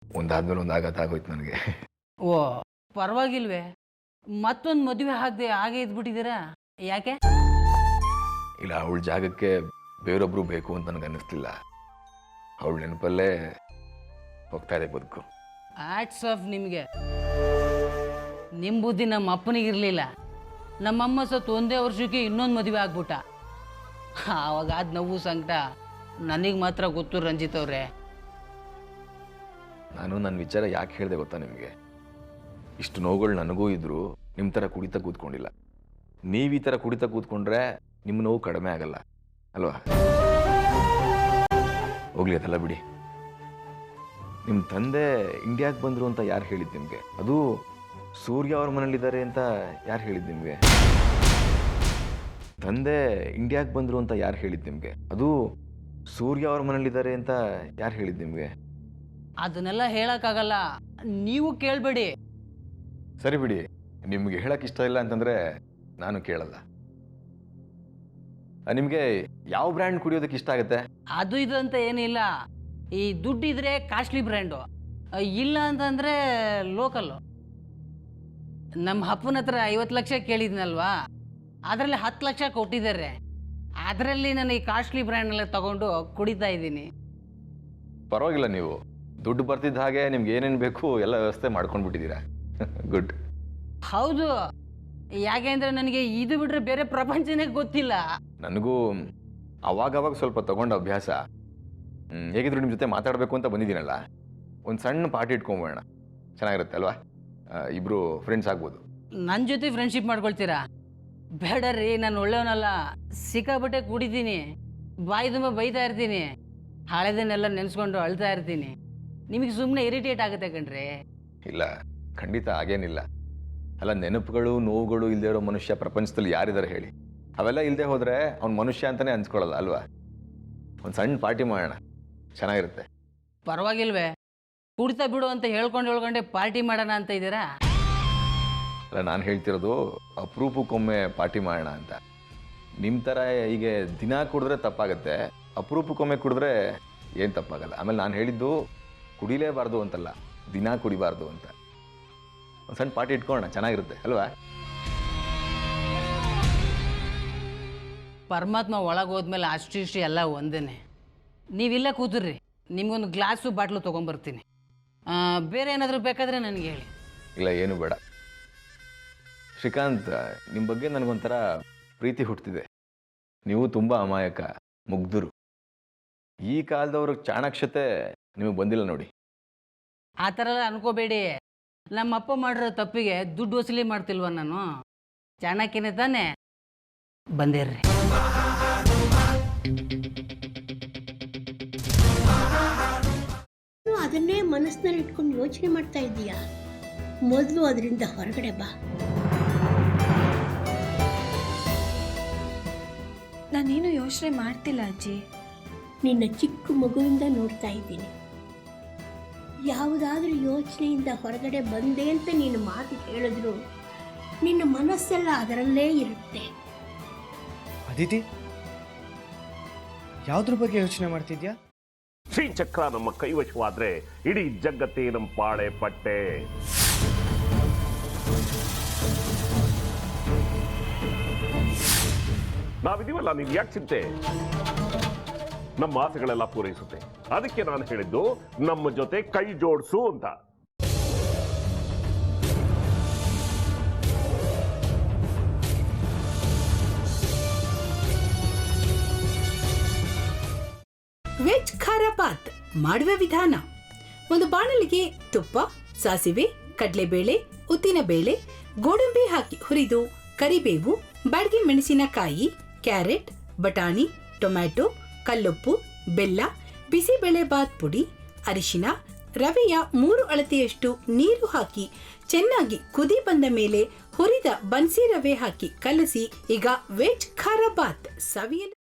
ಒಂದಾದ್ಮೇಲೆ ಒಂದು ಆಗೋಯ್ತು ನನಗೆ. ಓ ಪರವಾಗಿಲ್ವೇ, ಮತ್ತೊಂದು ಮದುವೆ ಆಗದೆ ಹಾಗೆ ಇದ್ಬಿಟ್ಟಿದ್ದೀರಾ, ಯಾಕೆ? ಇಲ್ಲ, ಅವಳ ಜಾಗಕ್ಕೆ ಬೇರೊಬ್ರು ಬೇಕು ಅಂತ ನನಗೆ ಅನ್ನಿಸ್ತಿಲ್ಲ. ಅವಳ ನೆನಪಲ್ಲೇ ಹೋಗ್ತಾ ಇದೆ ಬದುಕು. ಆಟ್ಸ್ ಆಫ್ ನಿಮಗೆ. ನಿಮ್ಮ ಬುದ್ಧಿ ನಮ್ಮ ಅಪ್ಪನಿಗಿರಲಿಲ್ಲ. ನಮ್ಮಮ್ಮ ಸತ್ತು ಒಂದೇ ವರ್ಷಕ್ಕೆ ಇನ್ನೊಂದು ಮದುವೆ ಆಗ್ಬಿಟ್ಟ. ಆವಾಗ ಆದ ನೋವು ಸಂಕಟ ನನಗೆ ಮಾತ್ರ ಗೊತ್ತು ರಂಜಿತ್ ಅವ್ರೆ. ನಾನು ನನ್ನ ವಿಚಾರ ಯಾಕೆ ಹೇಳಿದೆ ಗೊತ್ತಾ ನಿಮಗೆ? ಇಷ್ಟು ನೋವುಗಳು ನನಗೂ ಇದ್ರು ನಿಮ್ಮ ಥರ ಕುಡಿತ ಕೂತ್ಕೊಂಡಿಲ್ಲ. ನೀವು ಈ ಥರ ಕುಡಿತ ಕೂತ್ಕೊಂಡ್ರೆ ನಿಮ್ಮ ನೋವು ಕಡಿಮೆ ಆಗಲ್ಲ ಅಲ್ವಾ? ಹೋಗ್ಲಿ, ಅದೆಲ್ಲ ಬಿಡಿ. ನಿಮ್ಮ ತಂದೆ ಇಂಡಿಯಾಗೆ ಬಂದರು ಅಂತ ಯಾರು ಹೇಳಿದ್ದು ನಿಮಗೆ? ಅದು ಸೂರ್ಯ ಅವ್ರ ಮನೇಲಿದ್ದಾರೆ ಅಂತ ಯಾರು ಹೇಳಿದ್ದು ನಿಮಗೆ? ತಂದೆ ಇಂಡಿಯಾಗೆ ಬಂದರು ಅಂತ ಯಾರು ಹೇಳಿದ್ದು ನಿಮಗೆ? ಅದು ಸೂರ್ಯ ಅವ್ರ ಮನೇಲಿದ್ದಾರೆ ಅಂತ ಯಾರು ಹೇಳಿದ್ದು ನಿಮಗೆ? ಅದನ್ನೆಲ್ಲ ಹೇಳಕ್ಕಾಗಲ್ಲ, ನೀವು ಕೇಳಬೇಡಿ. ಸರಿ ಬಿಡಿ, ನಿಮ್ಗೆ ಹೇಳಕ್ ಇಷ್ಟ ಇಲ್ಲ ಅಂತಂದ್ರೆ ನಾನು ಕೇಳಲ್ಲ. ನಿಮ್ಗೆ ಯಾವ ಬ್ರ್ಯಾಂಡ್ ಕುಡಿಯೋದಕ್ಕೆ ಇಷ್ಟ ಆಗುತ್ತೆ? ಅದು ಇದು ಅಂತ ಏನಿಲ್ಲ. ಈ ದುಡ್ಡಿದ್ರೆ ಕಾಸ್ಟ್ಲಿ ಬ್ರ್ಯಾಂಡು, ಇಲ್ಲ ಅಂತಂದ್ರೆ ಲೋಕಲ್ಲು. ನಮ್ಮ ಅಪ್ಪನ ಹತ್ರ 50 ಲಕ್ಷ ಕೇಳಿದ್ನಲ್ವಾ, ಅದರಲ್ಲಿ 10 ಲಕ್ಷ ಕೊಟ್ಟಿದ್ದಾರೆ. ಅದರಲ್ಲಿ ನಾನು ಈ ಕಾಸ್ಟ್ಲಿ ಬ್ರ್ಯಾಂಡ್ನೆಲ್ಲ ತಗೊಂಡು ಕುಡಿತಾ ಇದ್ದೀನಿ. ಪರವಾಗಿಲ್ಲ, ನೀವು ದುಡ್ಡು ಬರ್ತಿದ್ದ ಹಾಗೆ ನಿಮ್ಗೆ ಏನೇನು ಬೇಕು ಎಲ್ಲ ವ್ಯವಸ್ಥೆ ಮಾಡ್ಕೊಂಡ್ಬಿಟ್ಟಿದ್ದೀರಾ. ಗುಡ್. ಹೌದು, ಯಾಕೆಂದ್ರೆ ನನಗೆ ಇದು ಬಿಟ್ರೆ ಬೇರೆ ಪ್ರಪಂಚನೇ ಗೊತ್ತಿಲ್ಲ. ನನಗೂ ಅವಾಗವಾಗ ಸ್ವಲ್ಪ ತಗೊಂಡ ಅಭ್ಯಾಸ. ಹೇಗಿದ್ರು ನಿಮ್ಮ ಜೊತೆ ಮಾತಾಡಬೇಕು ಅಂತ ಬಂದಿದ್ದೀನಲ್ಲ, ಒಂದು ಸಣ್ಣ ಪಾರ್ಟಿ ಇಟ್ಕೊಂಬೋಣ, ಚೆನ್ನಾಗಿರುತ್ತೆ ಅಲ್ವಾ? ಇಬ್ರು ಫ್ರೆಂಡ್ಸ್ ಆಗ್ಬೋದು. ನನ್ನ ಜೊತೆ ಫ್ರೆಂಡ್ಶಿಪ್ ಮಾಡ್ಕೊಳ್ತೀರಾ? ಬೇಡ ರೀ, ನಾನು ಒಳ್ಳೆಯವನಲ್ಲ. ಸಿಕ್ಕಾಬಟ್ಟೆ ಕುಡಿತೀನಿ, ಬಾಯಿ ತುಂಬ ಬೈತಾ ಇರ್ತೀನಿ, ಹಳೆದನ್ನೆಲ್ಲ ನೆನೆಸ್ಕೊಂಡು ಅಳ್ತಾ ಇರ್ತೀನಿ. ನಿಮಗೆ ಸುಮ್ಮನೆ ಇರಿಟೇಟ್ ಆಗುತ್ತೆ ಕಣ್ರಿ. ಇಲ್ಲ, ಖಂಡಿತ ಹಾಗೇನಿಲ್ಲ. ಅಲ್ಲ, ನೆನಪುಗಳು ನೋವುಗಳು ಇಲ್ಲದೆ ಇರೋ ಮನುಷ್ಯ ಪ್ರಪಂಚದಲ್ಲಿ ಯಾರಿದ್ದಾರೆ ಹೇಳಿ? ಅವೆಲ್ಲ ಇಲ್ಲದೆ ಹೋದರೆ ಅವ್ನು ಮನುಷ್ಯ ಅಂತಲೇ ಅನ್ಸ್ಕೊಳ್ಳಲ್ಲ ಅಲ್ವಾ? ಒಂದು ಸಣ್ಣ ಪಾರ್ಟಿ ಮಾಡೋಣ, ಚೆನ್ನಾಗಿರುತ್ತೆ. ಪರವಾಗಿಲ್ವೇ? ಕುಡಿತಾ ಬಿಡು ಅಂತ ಹೇಳ್ಕೊಂಡೆ ಪಾರ್ಟಿ ಮಾಡೋಣ ಅಂತ ಇದ್ದೀರಾ? ಅಲ್ಲ, ನಾನು ಹೇಳ್ತಿರೋದು ಅಪರೂಪಕ್ಕೊಮ್ಮೆ ಪಾರ್ಟಿ ಮಾಡೋಣ ಅಂತ. ನಿಮ್ಮ ಥರ ಹೀಗೆ ದಿನ ಕುಡಿದ್ರೆ ತಪ್ಪಾಗತ್ತೆ, ಅಪರೂಪಕ್ಕೊಮ್ಮೆ ಕುಡಿದ್ರೆ ಏನು ತಪ್ಪಾಗಲ್ಲ. ಆಮೇಲೆ ನಾನು ಹೇಳಿದ್ದು ಕುಡಿಲೇಬಾರ್ದು ಅಂತಲ್ಲ, ದಿನ ಕುಡಿಬಾರ್ದು ಅಂತ. ಒಂದು ಸಣ್ಣ ಪಾರ್ಟಿ ಇಟ್ಕೊಳ್ಳೋಣ, ಚೆನ್ನಾಗಿರುತ್ತೆ ಅಲ್ವಾ? ಪರಮಾತ್ಮ ಒಳಗೆ ಹೋದ್ಮೇಲೆ ಅಷ್ಟಿಷ್ಟು ಎಲ್ಲ ಒಂದೇನೆ. ನೀವಿಲ್ಲ ಕೂತಿರ್ರಿ, ನಿಮ್ಗೊಂದು ಗ್ಲಾಸು ಬಾಟ್ಲು ತೊಗೊಂಬರ್ತೀನಿ. ಬೇರೆ ಏನಾದರೂ ಬೇಕಾದರೆ ನನಗೆ ಹೇಳಿ. ಇಲ್ಲ, ಏನು ಬೇಡ. ಶ್ರೀಕಾಂತ್, ನಿಮ್ಮ ಬಗ್ಗೆ ನನಗೊಂಥರ ಪ್ರೀತಿ ಹುಟ್ಟಿದೆ. ನೀವು ತುಂಬ ಅಮಾಯಕ, ಮುಗ್ಧರು. ಈ ಕಾಲದವ್ರ ಚಾಣಾಕ್ಷತೆ ನಿಮಗೆ ಬಂದಿಲ್ಲ ನೋಡಿ. ಆ ಥರ ಎಲ್ಲ ಅನ್ಕೋಬೇಡಿ. ನಮ್ಮ ಅಪ್ಪ ಮಾಡಿರೋ ತಪ್ಪಿಗೆ ದುಡ್ಡು ವಸೂಲಿ ಮಾಡ್ತಿಲ್ವ ನಾನು? ಚಾಣಕ್ಯನೇ ತಾನೇ? ಬಂದಿರ್ರಿ. ಅದನ್ನೇ ಮನಸ್ಸಿನಲ್ಲಿ ಇಟ್ಕೊಂಡು ಯೋಚನೆ ಮಾಡ್ತಾ ಇದ್ದೀಯಾ? ಮೊದಲು ಅದರಿಂದ ಹೊರಗಡೆ ಬಾ. ನಾನೇನು ಯೋಚನೆ ಮಾಡ್ತಿಲ್ಲ ಅಜ್ಜಿ. ನಿನ್ನ ಚಿಕ್ಕ ಮಗುವಿಂದ ನೋಡ್ತಾ ಇದ್ದೀನಿ. ಯಾವುದಾದ್ರೂ ಯೋಚನೆಯಿಂದ ಹೊರಗಡೆ ಬಂದೆ ಅಂತ ನೀನು ಮಾತು ಹೇಳಿದ್ರು ನಿನ್ನ ಮನಸ್ಸೆಲ್ಲ ಅದರಲ್ಲೇ ಇರುತ್ತೆ. ಅದಿತಿ, ಯಾವುದ್ರ ಬಗ್ಗೆ ಯೋಚನೆ ಮಾಡ್ತಿದ್ಯಾ? ಶ್ರೀಚಕ್ರ ನಮ್ಮ ಕೈವಶವಾದ್ರೆ ಇಡೀ ಜಗತ್ತೇ ನಮ್ಮ ಪಾಳೆ ಪಟ್ಟೆ. ನಾವಿದೀವಲ್ಲ, ನೀವು ಯಾಕೆ ಚಿಂತೆ? ನಮ್ಮ ಆಸೆಗಳೆಲ್ಲ ಪೂರೈಸುತ್ತೆ. ಅದಕ್ಕೆ ನಾನು ಹೇಳಿದ್ದು ನಮ್ಮ ಜೊತೆ ಕೈ ಜೋಡಿಸು ಅಂತ. ವೆಜ್ ಖಾರ ಬಾತ್ ಮಾಡುವ ವಿಧಾನ: ಒಂದು ಬಾಣಲಿಗೆ ತುಪ್ಪ, ಸಾಸಿವೆ, ಕಡಲೆಬೇಳೆ, ಉದ್ದಿನಬೇಳೆ, ಗೋಡಂಬಿ ಹಾಕಿ ಹುರಿದು ಕರಿಬೇವು, ಬಾಡಿಗೆ ಮೆಣಸಿನಕಾಯಿ, ಕ್ಯಾರೆಟ್, ಬಟಾಣಿ, ಟೊಮ್ಯಾಟೊ, ಕಲ್ಲುಪ್ಪು, ಬೆಲ್ಲ, ಬಿಸಿಬೇಳೆ ಬಾತ್ ಪುಡಿ, ಅರಿಶಿನ, ರವೆಯ 3 ಅಳತೆಯಷ್ಟು ನೀರು ಹಾಕಿ ಚೆನ್ನಾಗಿ ಕುದಿ ಬಂದ ಮೇಲೆ ಹುರಿದ ಬನ್ಸಿ ರವೆ ಹಾಕಿ ಕಲಸಿ. ಈಗ ವೆಜ್ ಖಾರ ಬಾತ್ ಸವಿಯಲು.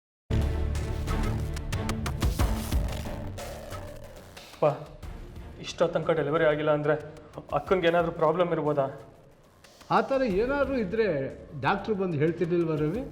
ಇಷ್ಟೋ ತನಕ ಡೆಲಿವರಿ ಆಗಿಲ್ಲ ಅಂದರೆ ಅಕ್ಕಂಗೆ ಏನಾದರೂ ಪ್ರಾಬ್ಲಮ್ ಇರ್ಬೋದಾ? ಆ ಥರ ಏನಾದರೂ ಇದ್ದರೆ ಡಾಕ್ಟ್ರು ಬಂದು ಹೇಳ್ತಿರ್ಲಿಲ್ವ ರವಿ?